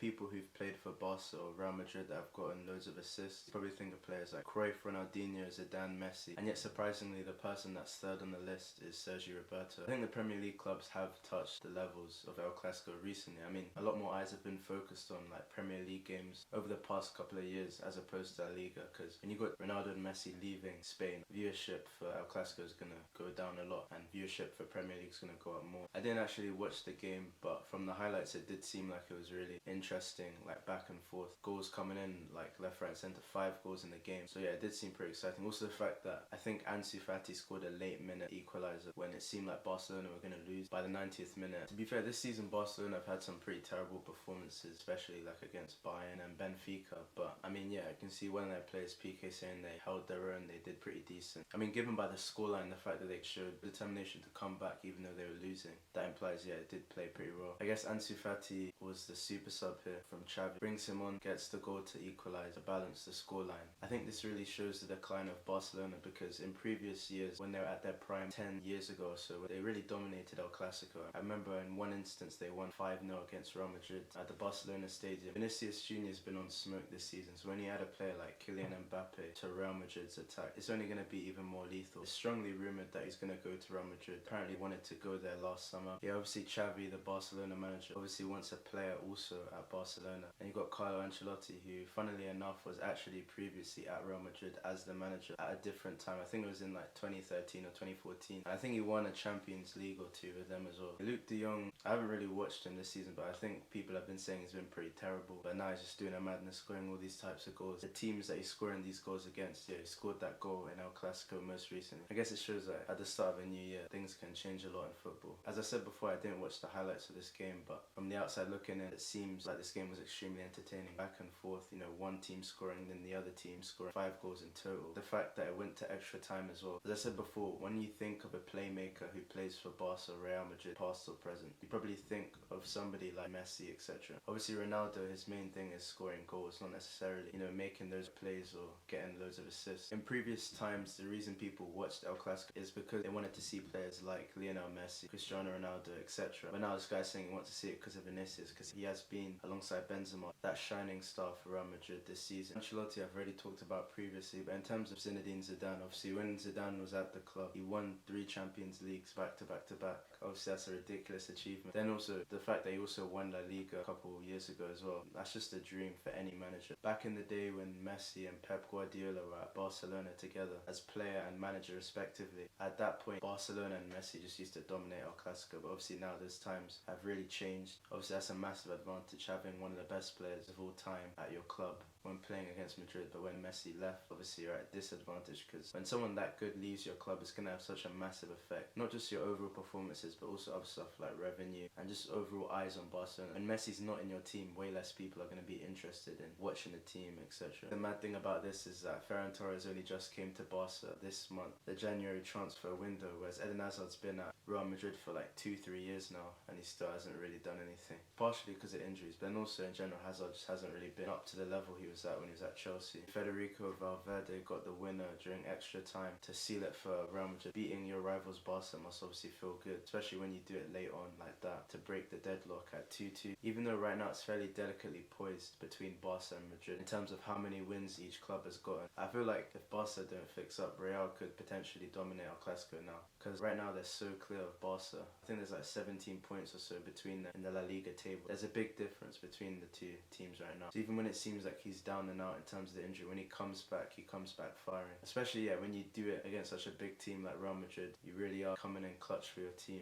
people who've played for Barca or Real Madrid that have gotten loads of assists, you probably think of players like Cruyff, Ronaldinho, Zidane, Messi, and yet surprisingly the person that's third on the list is Sergio Roberto. I think the Premier League clubs have touched the levels of El Clasico recently. I mean, a lot more eyes have been focused on like Premier League games over the past couple of years as opposed to La Liga, because when you got Ronaldo and Messi leaving Spain, viewership for El Clasico is going to go down a lot and viewership for Premier League is going to go up more. I didn't actually watch the game, but from the highlights it did seem like it was really interesting, like back and forth, goals coming in like left, right, centre, 5 goals in the game. So yeah, it did seem pretty exciting. Also the fact that I think Ansu Fati scored a late minute equaliser when it seemed like Barcelona were going to lose by the 90th minute. To be fair, this season Barcelona have had some pretty terrible performances, especially like against Bayern and Benfica, but I mean yeah, I can see one of their players, PK, saying they held their own, they did pretty decent. I mean, given by the scoreline, the fact that they showed determination to come back even though they were losing, that implies yeah, it did play pretty well. I guess Ansu Fati was the super sub here from Xavi, brings him on, gets the goal to equalise, to balance the scoreline. I think this really shows the decline of Barcelona, because in previous years when they were at their prime 10 years ago or so, they really dominated El Clasico. I remember in one instance they won 5-0 against Real Madrid at the Barcelona stadium. Vinicius Jr. has been on smoke this season, so when you add a player like Kylian Mbappe to Real Madrid's attack, it's only going to be even more lethal. It's strongly rumoured that he's going to go to Real Madrid. Apparently wanted to go there last summer. Yeah, obviously Xavi, the Barcelona manager, obviously wants a player also at Barcelona. And you got Carlo Ancelotti, who funnily enough was actually previously at Real Madrid as the manager at a different time. I think it was in like 2013 or 2014. And I think he won a Champions League or 2 with them as well. Luke de Jong, I haven't really watched him this season, but I think people have been saying he's been pretty terrible. But now he's just doing a madness, scoring all these types of goals. The teams that he's scoring these goals against, yeah, he scored that goal in El Clasico most recently. I guess it shows that at the start of a new year, things can change a lot in football. As I said before, I didn't watch the highlights of this game, but from the outside looking in, it seems like this game was extremely entertaining. Back and forth, you know, one team scoring, then the other team scoring 5 goals in total. The fact that it went to extra time as well. As I said before, when you think of a playmaker who plays for Barca, Real Madrid, past or present, you probably think of somebody like Messi, etc. Obviously Ronaldo, his main thing is scoring goals, not necessarily, you know, making those plays or getting loads of assists. In previous times, the reason people watched El Clasico is because they wanted to see players like Lionel Messi, Cristiano Ronaldo, etc. But now this guy's saying he wants to see it because of Vinicius, because he has been, alongside Benzema, that shining star for Real Madrid this season. Ancelotti I've already talked about previously, but in terms of Zinedine Zidane, obviously when Zidane was at the club, he won 3 Champions Leagues back to back to back. Obviously that's a ridiculous achievement. Then also the fact that he also won La Liga a couple of years ago as well, that's just a dream for any manager. Back in the day when Messi and Pep Guardiola were at Barcelona together as player and manager respectively, at that point Barcelona and Messi just used to dominate El Clasico, but obviously now those times have really changed. Obviously that's a massive advantage, having one of the best players of all time at your club when playing against Madrid. But when Messi left, obviously you're at a disadvantage, because when someone that good leaves your club, it's going to have such a massive effect, not just your overall performances but also other stuff like revenue and just overall eyes on Barcelona. When Messi's not in your team, way less people are going to be interested in watching the team, etc. The mad thing about this is that Ferran Torres only just came to Barca this month, the January transfer window, whereas Eden Hazard's been at Real Madrid for like 2-3 years now and he still hasn't really done anything, partially because of injuries, but then also in general Hazard just hasn't really been up to the level he was at when he was at Chelsea. Federico Valverde got the winner during extra time to seal it for Real Madrid. Beating your rivals Barca must obviously feel good, especially when you do it late on like that, to break the deadlock at 2-2. Even though right now it's fairly delicately poised between Barca and Madrid in terms of how many wins each club has gotten, I feel like if Barca don't fix up, Real could potentially dominate El Clasico now, because right now they're so clear of Barca. I think there's like 17 points or so between them in the La Liga table. There's a big difference between the two teams right now. So even when it seems like he's down and out in terms of the injury, when he comes back firing. Especially yeah, when you do it against such a big team like Real Madrid, you really are coming in clutch for your team.